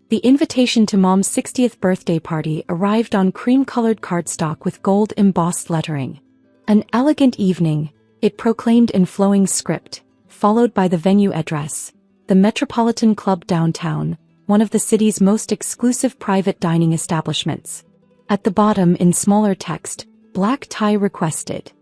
The invitation to Mom's 60th birthday party arrived on cream-colored cardstock with gold embossed lettering. An elegant evening, it proclaimed in flowing script, followed by the venue address, the Metropolitan Club downtown, one of the city's most exclusive private dining establishments. At the bottom in smaller text, black tie requested.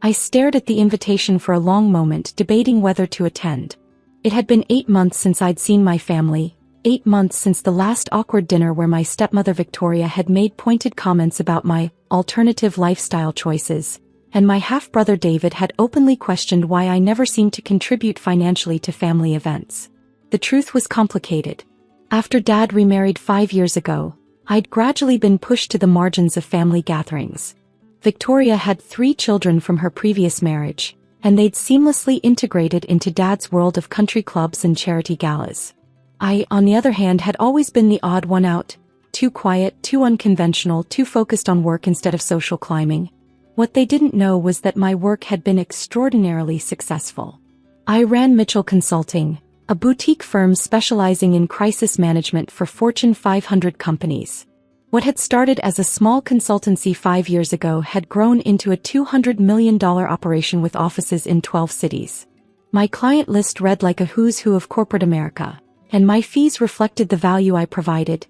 I stared at the invitation for a long moment, debating whether to attend. It had been 8 months since I'd seen my family, 8 months since the last awkward dinner where my stepmother Victoria had made pointed comments about my alternative lifestyle choices, and my half-brother David had openly questioned why I never seemed to contribute financially to family events. The truth was complicated. After Dad remarried 5 years ago, I'd gradually been pushed to the margins of family gatherings. Victoria had 3 children from her previous marriage, and they'd seamlessly integrated into Dad's world of country clubs and charity galas. I, on the other hand, had always been the odd one out, too quiet, too unconventional, too focused on work instead of social climbing. What they didn't know was that my work had been extraordinarily successful. I ran Mitchell Consulting, a boutique firm specializing in crisis management for Fortune 500 companies. What had started as a small consultancy 5 years ago had grown into a $200 million operation with offices in 12 cities. My client list read like a who's who of corporate America, and my fees reflected the value I provided,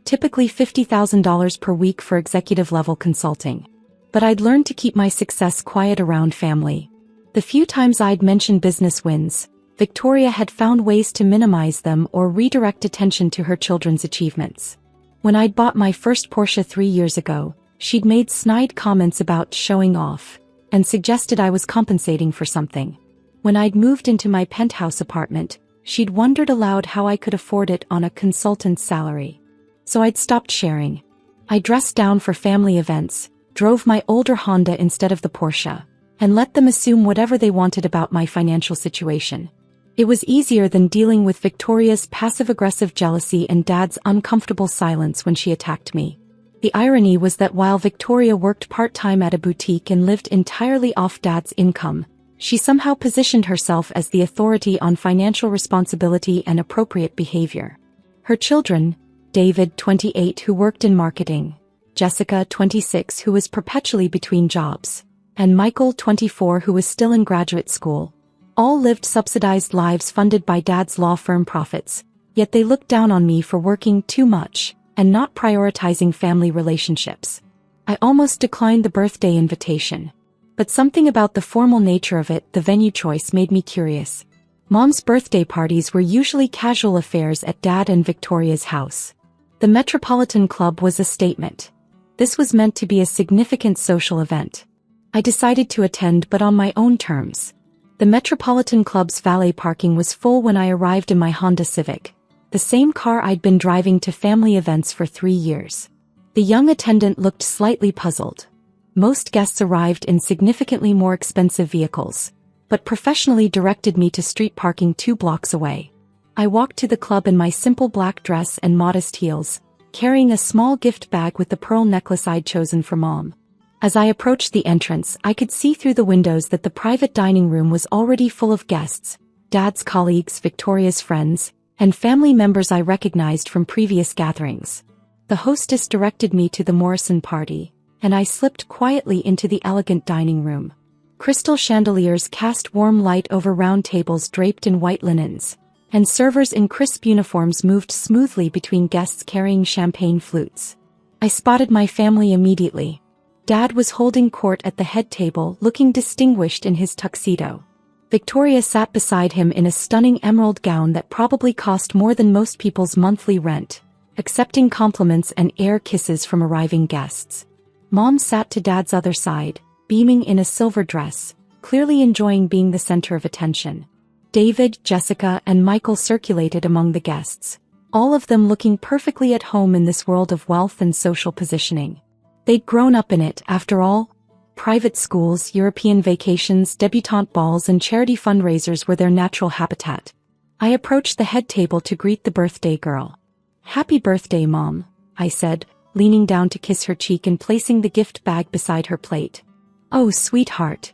typically $50,000 per week for executive-level consulting. But I'd learned to keep my success quiet around family. The few times I'd mentioned business wins, Victoria had found ways to minimize them or redirect attention to her children's achievements. When I'd bought my first Porsche 3 years ago, she'd made snide comments about showing off, and suggested I was compensating for something. When I'd moved into my penthouse apartment, she'd wondered aloud how I could afford it on a consultant's salary. So I'd stopped sharing. I dressed down for family events, drove my older Honda instead of the Porsche, and let them assume whatever they wanted about my financial situation. It was easier than dealing with Victoria's passive-aggressive jealousy and Dad's uncomfortable silence when she attacked me. The irony was that while Victoria worked part-time at a boutique and lived entirely off Dad's income, she somehow positioned herself as the authority on financial responsibility and appropriate behavior. Her children, David, 28, who worked in marketing, Jessica, 26, who was perpetually between jobs, and Michael, 24, who was still in graduate school, all lived subsidized lives funded by Dad's law firm profits, yet they looked down on me for working too much and not prioritizing family relationships. I almost declined the birthday invitation. But something about the formal nature of it, the venue choice, made me curious. Mom's birthday parties were usually casual affairs at Dad and Victoria's house. The Metropolitan Club was a statement. This was meant to be a significant social event. I decided to attend, but on my own terms. The Metropolitan Club's valet parking was full when I arrived in my Honda Civic, the same car I'd been driving to family events for 3 years. The young attendant looked slightly puzzled. Most guests arrived in significantly more expensive vehicles, but professionally directed me to street parking 2 blocks away. I walked to the club in my simple black dress and modest heels, carrying a small gift bag with the pearl necklace I'd chosen for Mom. As I approached the entrance, I could see through the windows that the private dining room was already full of guests, Dad's colleagues, Victoria's friends, and family members I recognized from previous gatherings. The hostess directed me to the Morrison party, and I slipped quietly into the elegant dining room. Crystal chandeliers cast warm light over round tables draped in white linens, and servers in crisp uniforms moved smoothly between guests carrying champagne flutes. I spotted my family immediately. Dad was holding court at the head table, looking distinguished in his tuxedo. Victoria sat beside him in a stunning emerald gown that probably cost more than most people's monthly rent, accepting compliments and air kisses from arriving guests. Mom sat to Dad's other side, beaming in a silver dress, clearly enjoying being the center of attention. David, Jessica, and Michael circulated among the guests, all of them looking perfectly at home in this world of wealth and social positioning. They'd grown up in it, after all. Private schools, European vacations, debutante balls, and charity fundraisers were their natural habitat. I approached the head table to greet the birthday girl. "Happy birthday, Mom," I said, leaning down to kiss her cheek and placing the gift bag beside her plate. "Oh, sweetheart."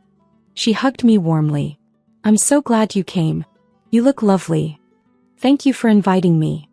She hugged me warmly. "I'm so glad you came. You look lovely. Thank you for inviting me."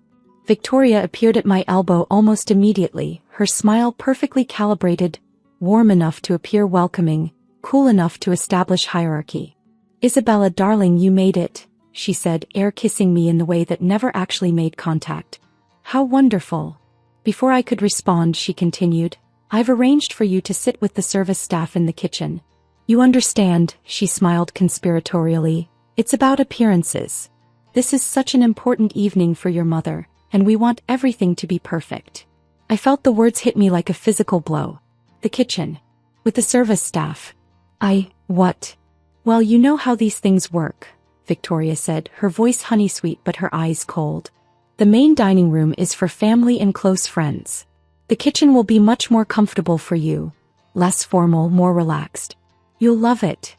Victoria appeared at my elbow almost immediately, her smile perfectly calibrated, warm enough to appear welcoming, cool enough to establish hierarchy. "Isabella darling, you made it," she said, air-kissing me in the way that never actually made contact. "How wonderful." Before I could respond, she continued, "I've arranged for you to sit with the service staff in the kitchen. You understand," she smiled conspiratorially, "it's about appearances. This is such an important evening for your mother, and we want everything to be perfect." I felt the words hit me like a physical blow. The kitchen. With the service staff. What? "Well, you know how these things work," Victoria said, her voice honey-sweet but her eyes cold. "The main dining room is for family and close friends. The kitchen will be much more comfortable for you. Less formal, more relaxed. You'll love it."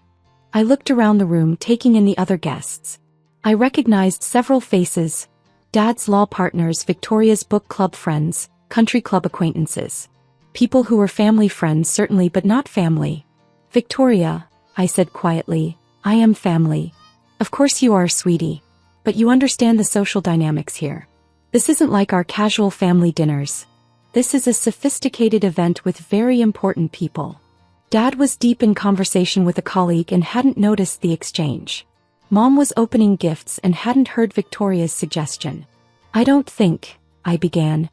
I looked around the room, taking in the other guests. I recognized several faces: Dad's law partners, Victoria's book club friends, country club acquaintances. People who were family friends certainly, but not family. "Victoria," I said quietly, "I am family." "Of course you are, sweetie. But you understand the social dynamics here. This isn't like our casual family dinners. This is a sophisticated event with very important people." Dad was deep in conversation with a colleague and hadn't noticed the exchange. Mom was opening gifts and hadn't heard Victoria's suggestion. "I don't think," I began.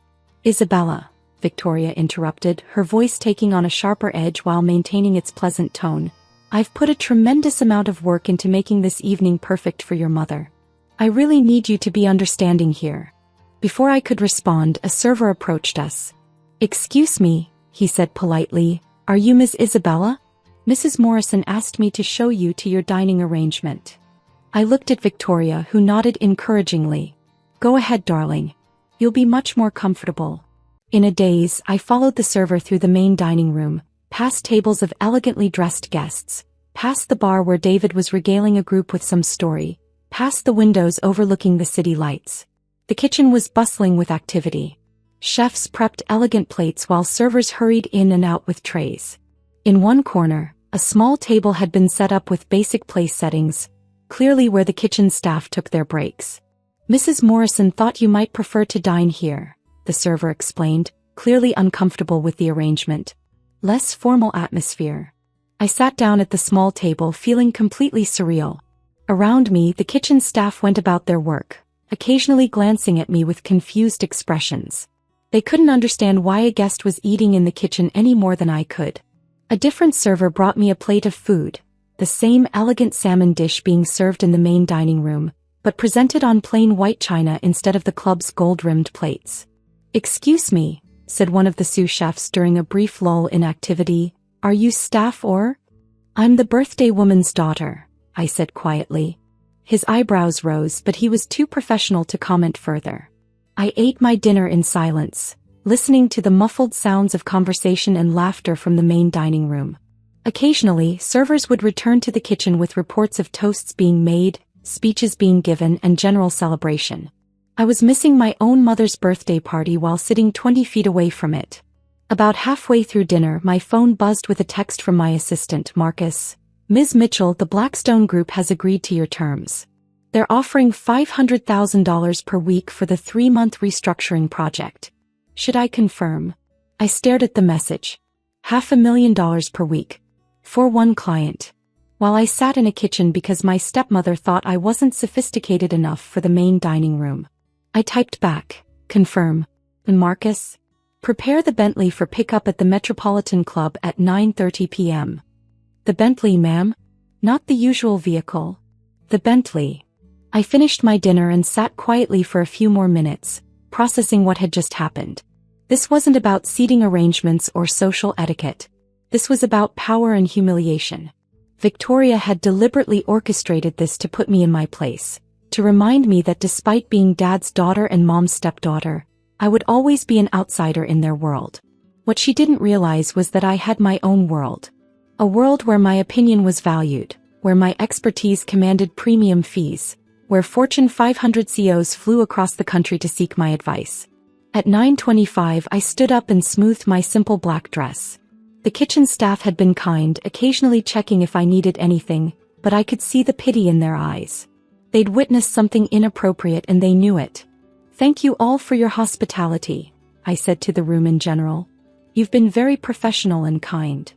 "Isabella," Victoria interrupted, her voice taking on a sharper edge while maintaining its pleasant tone, "I've put a tremendous amount of work into making this evening perfect for your mother. I really need you to be understanding here." Before I could respond, a server approached us. "Excuse me," he said politely, "are you Ms. Isabella? Mrs. Morrison asked me to show you to your dining arrangement." I looked at Victoria, who nodded encouragingly. "Go ahead, darling. You'll be much more comfortable." In a daze, I followed the server through the main dining room, past tables of elegantly dressed guests, past the bar where David was regaling a group with some story, past the windows overlooking the city lights. The kitchen was bustling with activity. Chefs prepped elegant plates while servers hurried in and out with trays. In one corner, a small table had been set up with basic place settings, clearly where the kitchen staff took their breaks. "Mrs. Morrison thought you might prefer to dine here," the server explained, clearly uncomfortable with the arrangement. Less formal atmosphere. I sat down at the small table, feeling completely surreal. Around me, the kitchen staff went about their work, occasionally glancing at me with confused expressions. They couldn't understand why a guest was eating in the kitchen any more than I could. A different server brought me a plate of food, the same elegant salmon dish being served in the main dining room, but presented on plain white china instead of the club's gold-rimmed plates. "Excuse me," said one of the sous chefs during a brief lull in activity, "are you staff or?" "I'm the birthday woman's daughter," I said quietly. His eyebrows rose, but he was too professional to comment further. I ate my dinner in silence, listening to the muffled sounds of conversation and laughter from the main dining room. Occasionally, servers would return to the kitchen with reports of toasts being made, speeches being given, and general celebration. I was missing my own mother's birthday party while sitting 20 feet away from it. About halfway through dinner, my phone buzzed with a text from my assistant, Marcus. "Ms. Mitchell, the Blackstone Group has agreed to your terms. They're offering $500,000 per week for the 3-month restructuring project. Should I confirm?" I stared at the message. $500,000 per week. For one client. While I sat in a kitchen because my stepmother thought I wasn't sophisticated enough for the main dining room. I typed back, "Confirm. And Marcus? Prepare the Bentley for pickup at the Metropolitan Club at 9:30 p.m. "The Bentley, ma'am? Not the usual vehicle. The Bentley." I finished my dinner and sat quietly for a few more minutes, processing what had just happened. This wasn't about seating arrangements or social etiquette. This was about power and humiliation. Victoria had deliberately orchestrated this to put me in my place, to remind me that despite being Dad's daughter and Mom's stepdaughter, I would always be an outsider in their world. What she didn't realize was that I had my own world. A world where my opinion was valued, where my expertise commanded premium fees, where Fortune 500 CEOs flew across the country to seek my advice. At 9:25, I stood up and smoothed my simple black dress. The kitchen staff had been kind, occasionally checking if I needed anything, but I could see the pity in their eyes. They'd witnessed something inappropriate and they knew it. Thank you all for your hospitality, I said to the room in general. You've been very professional and kind.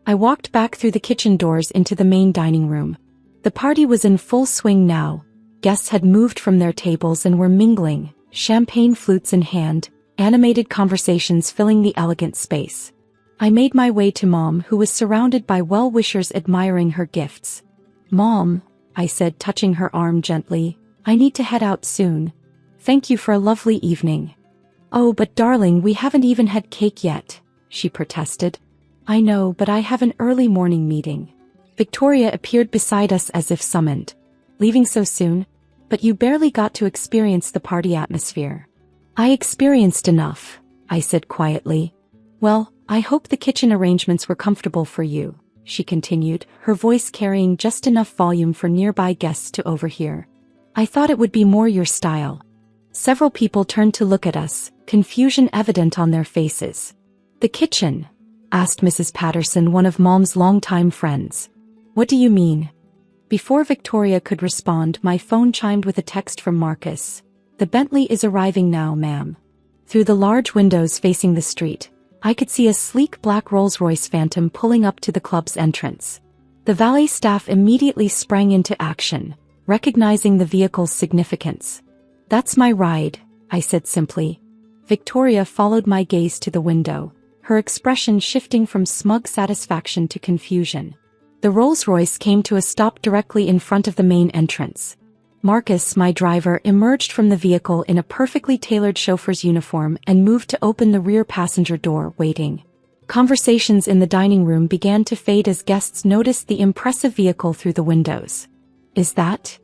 I walked back through the kitchen doors into the main dining room. The party was in full swing now. Guests had moved from their tables and were mingling, champagne flutes in hand, animated conversations filling the elegant space. I made my way to Mom, who was surrounded by well-wishers admiring her gifts. Mom, I said, touching her arm gently, I need to head out soon. Thank you for a lovely evening. Oh, but darling, we haven't even had cake yet, she protested. I know, but I have an early morning meeting. Victoria appeared beside us as if summoned. Leaving so soon? But you barely got to experience the party atmosphere. I experienced enough, I said quietly. Well, I hope the kitchen arrangements were comfortable for you, she continued, her voice carrying just enough volume for nearby guests to overhear. I thought it would be more your style. Several people turned to look at us, confusion evident on their faces. The kitchen? Asked Mrs. Patterson, one of Mom's longtime friends. What do you mean? Before Victoria could respond, my phone chimed with a text from Marcus. The Bentley is arriving now, ma'am. Through the large windows facing the street, I could see a sleek black Rolls-Royce Phantom pulling up to the club's entrance. The valet staff immediately sprang into action, recognizing the vehicle's significance. That's my ride, I said simply. Victoria followed my gaze to the window, her expression shifting from smug satisfaction to confusion. The Rolls-Royce came to a stop directly in front of the main entrance. Marcus, my driver, emerged from the vehicle in a perfectly tailored chauffeur's uniform and moved to open the rear passenger door, waiting. Conversations in the dining room began to fade as guests noticed the impressive vehicle through the windows. Is that?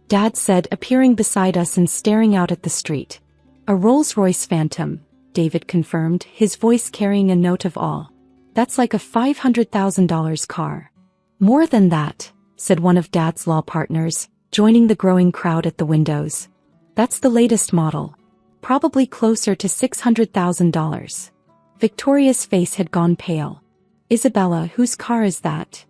Dad said, appearing beside us and staring out at the street. A Rolls-Royce Phantom, David confirmed, his voice carrying a note of awe. That's like a $500,000 car. More than that, said one of Dad's law partners, joining the growing crowd at the windows. That's the latest model. Probably closer to $600,000. Victoria's face had gone pale. Isabella, whose car is that?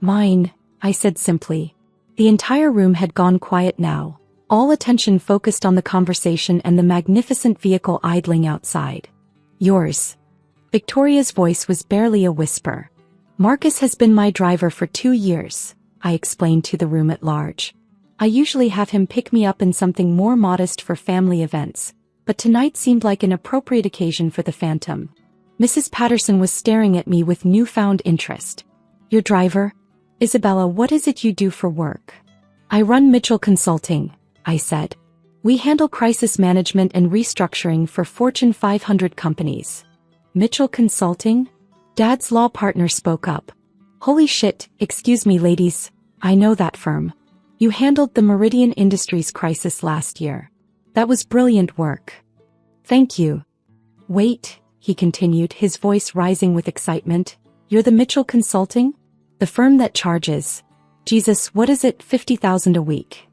Mine, I said simply. The entire room had gone quiet now, all attention focused on the conversation and the magnificent vehicle idling outside. Yours. Victoria's voice was barely a whisper. Marcus has been my driver for 2 years, I explained to the room at large. I usually have him pick me up in something more modest for family events, but tonight seemed like an appropriate occasion for the Phantom. Mrs. Patterson was staring at me with newfound interest. Your driver? Isabella, what is it you do for work? I run Mitchell Consulting, I said. We handle crisis management and restructuring for Fortune 500 companies. Mitchell Consulting? Dad's law partner spoke up. Holy shit, excuse me ladies, I know that firm. You handled the Meridian Industries crisis last year. That was brilliant work. Thank you. Wait, he continued, his voice rising with excitement. You're the Mitchell Consulting? The firm that charges, Jesus, what is it, $50,000 a week?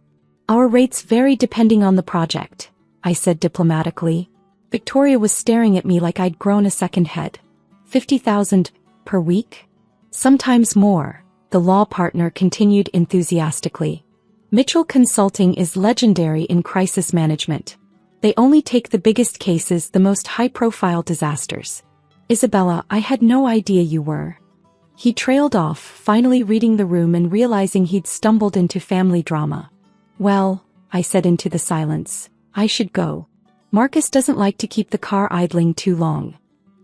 Our rates vary depending on the project, I said diplomatically. Victoria was staring at me like I'd grown a second head. 50,000 per week? Sometimes more, the law partner continued enthusiastically. Mitchell Consulting is legendary in crisis management. They only take the biggest cases, the most high-profile disasters. Isabella, I had no idea you were. He trailed off, finally reading the room and realizing he'd stumbled into family drama. Well, I said into the silence, I should go. Marcus doesn't like to keep the car idling too long.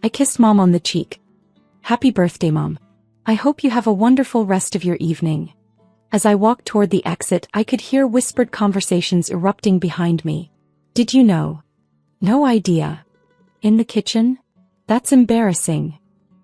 I kissed Mom on the cheek. Happy birthday, Mom. I hope you have a wonderful rest of your evening. As I walked toward the exit, I could hear whispered conversations erupting behind me. Did you know? No idea. In the kitchen? That's embarrassing.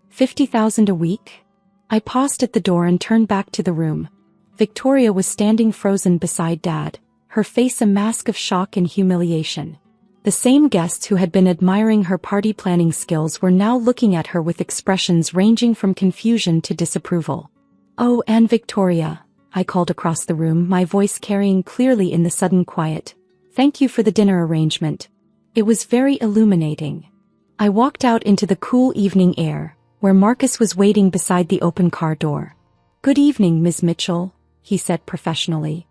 50,000 a week? I paused at the door and turned back to the room. Victoria was standing frozen beside Dad, her face a mask of shock and humiliation. The same guests who had been admiring her party planning skills were now looking at her with expressions ranging from confusion to disapproval. Oh, and Victoria, I called across the room, my voice carrying clearly in the sudden quiet. Thank you for the dinner arrangement. It was very illuminating. I walked out into the cool evening air, where Marcus was waiting beside the open car door. Good evening, Ms. Mitchell, he said professionally.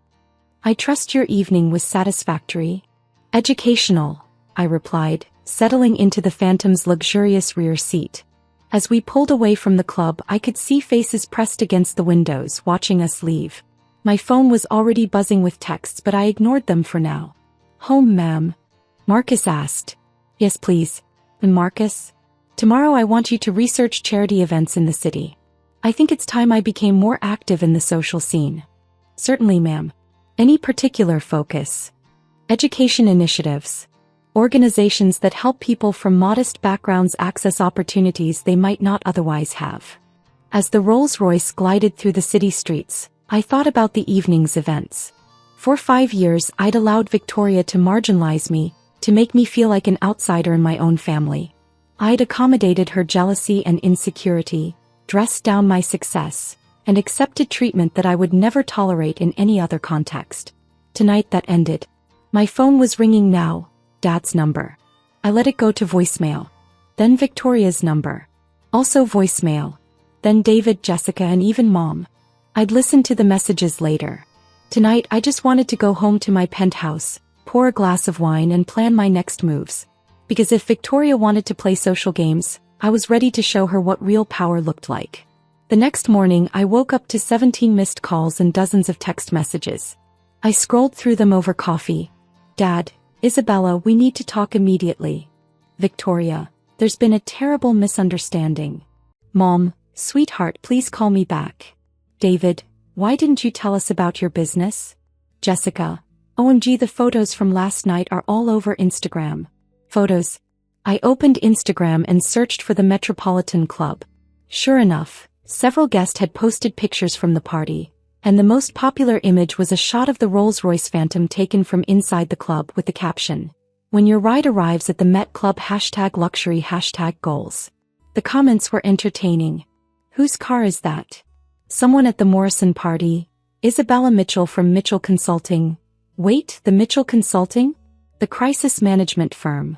I trust your evening was satisfactory. Educational, I replied, settling into the Phantom's luxurious rear seat. As we pulled away from the club, I could see faces pressed against the windows, watching us leave. My phone was already buzzing with texts, but I ignored them for now. "Home, ma'am?" Marcus asked. "Yes, please." "And Marcus? Tomorrow I want you to research charity events in the city. I think it's time I became more active in the social scene." "Certainly, ma'am." "Any particular focus?" "Education initiatives. Organizations that help people from modest backgrounds access opportunities they might not otherwise have." As the Rolls-Royce glided through the city streets, I thought about the evening's events. For 5 years I'd allowed Victoria to marginalize me, to make me feel like an outsider in my own family. I'd accommodated her jealousy and insecurity, dressed down my success, and accepted treatment that I would never tolerate in any other context. Tonight that ended. My phone was ringing now, Dad's number. I let it go to voicemail. Then Victoria's number. Also voicemail. Then David, Jessica, and even Mom. I'd listen to the messages later. Tonight I just wanted to go home to my penthouse, pour a glass of wine and plan my next moves. Because if Victoria wanted to play social games, I was ready to show her what real power looked like. The next morning I woke up to 17 missed calls and dozens of text messages. I scrolled through them over coffee. "Dad, Isabella, we need to talk immediately." "Victoria, there's been a terrible misunderstanding." "Mom, sweetheart, please call me back." "David, why didn't you tell us about your business?" "Jessica, OMG, the photos from last night are all over Instagram." "Photos?" I opened Instagram and searched for the Metropolitan Club. Sure enough, several guests had posted pictures from the party, and the most popular image was a shot of the Rolls-Royce Phantom taken from inside the club with the caption, "When your ride arrives at the Met Club #luxury #goals." The comments were entertaining. "Whose car is that?" "Someone at the Morrison party." "Isabella Mitchell from Mitchell Consulting." "Wait, the Mitchell Consulting? The crisis management firm."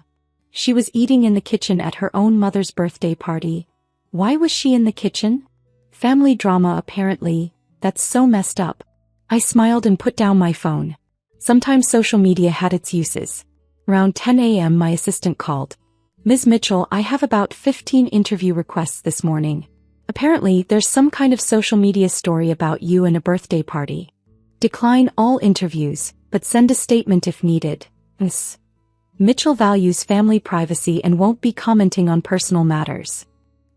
She was eating in the kitchen at her own mother's birthday party. Why was she in the kitchen? Family drama apparently. That's so messed up. I smiled and put down my phone. Sometimes social media had its uses. Around 10 a.m. my assistant called. "Ms. Mitchell, I have about 15 interview requests this morning. Apparently there's some kind of social media story about you and a birthday party. Decline all interviews, but send a statement if needed. Ms. Mitchell values family privacy and won't be commenting on personal matters.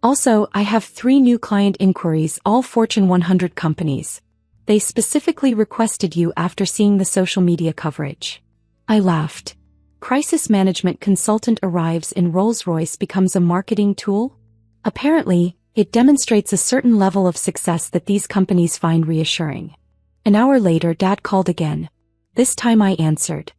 Also, I have 3 new client inquiries, all Fortune 100 companies. They specifically requested you after seeing the social media coverage." I laughed. Crisis management consultant arrives in Rolls-Royce becomes a marketing tool? Apparently, it demonstrates a certain level of success that these companies find reassuring. An hour later Dad called again. This time I answered.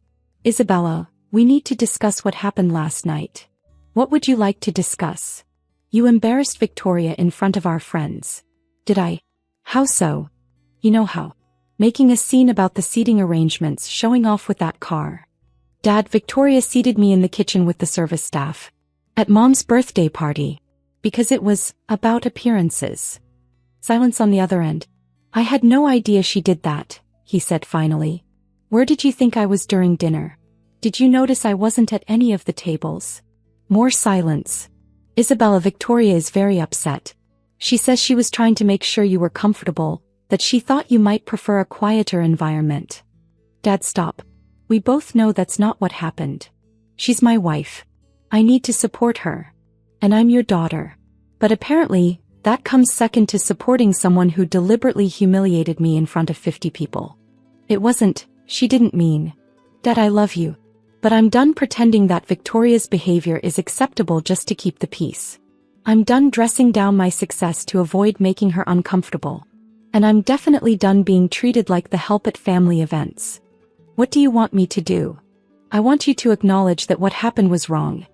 "Isabella, we need to discuss what happened last night." "What would you like to discuss?" "You embarrassed Victoria in front of our friends." "Did I? How so?" "You know how. Making a scene about the seating arrangements, showing off with that car." "Dad, Victoria seated me in the kitchen with the service staff. At Mom's birthday party. Because it was about appearances." Silence on the other end. "I had no idea she did that," he said finally. "Where did you think I was during dinner? Did you notice I wasn't at any of the tables?" More silence. "Isabella, Victoria is very upset. She says she was trying to make sure you were comfortable, that she thought you might prefer a quieter environment." "Dad, stop. We both know that's not what happened. She's my wife. I need to support her. And I'm your daughter. But apparently, that comes second to supporting someone who deliberately humiliated me in front of 50 people. It wasn't, she didn't mean. Dad, I love you. But I'm done pretending that Victoria's behavior is acceptable just to keep the peace. I'm done dressing down my success to avoid making her uncomfortable. And I'm definitely done being treated like the help at family events. What do you want me to do? I want you to acknowledge that what happened was wrong.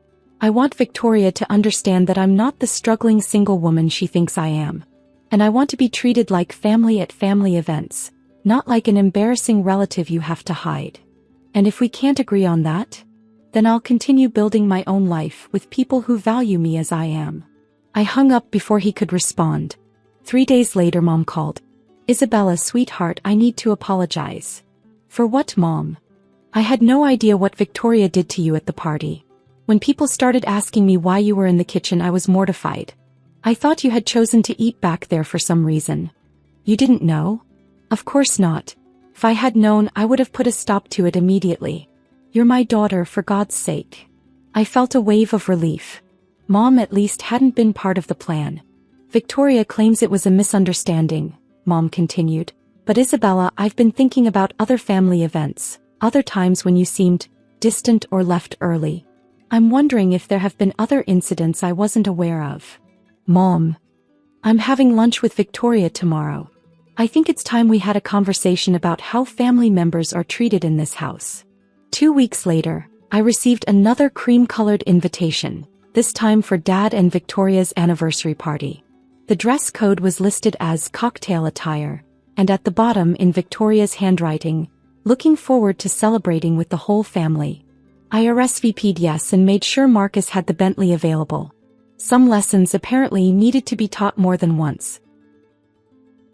I want Victoria to understand that I'm not the struggling single woman she thinks I am. And I want to be treated like family at family events, not like an embarrassing relative you have to hide. And if we can't agree on that, then I'll continue building my own life with people who value me as I am." I hung up before he could respond. 3 days later Mom called. "Isabella, sweetheart, I need to apologize." "For what, Mom?" I had no idea what Victoria did to you at the party. When people started asking me why you were in the kitchen, I was mortified. I thought you had chosen to eat back there for some reason. You didn't know? Of course not. If I had known, I would have put a stop to it immediately. You're my daughter, for God's sake. I felt a wave of relief. Mom at least hadn't been part of the plan. Victoria claims it was a misunderstanding, Mom continued. But Isabella, I've been thinking about other family events, other times when you seemed distant or left early. I'm wondering if there have been other incidents I wasn't aware of. Mom, I'm having lunch with Victoria tomorrow. I think it's time we had a conversation about how family members are treated in this house. 2 weeks later, I received another cream-colored invitation, this time for Dad and Victoria's anniversary party. The dress code was listed as cocktail attire, and at the bottom in Victoria's handwriting, looking forward to celebrating with the whole family. I RSVP'd yes and made sure Marcus had the Bentley available. Some lessons apparently needed to be taught more than once,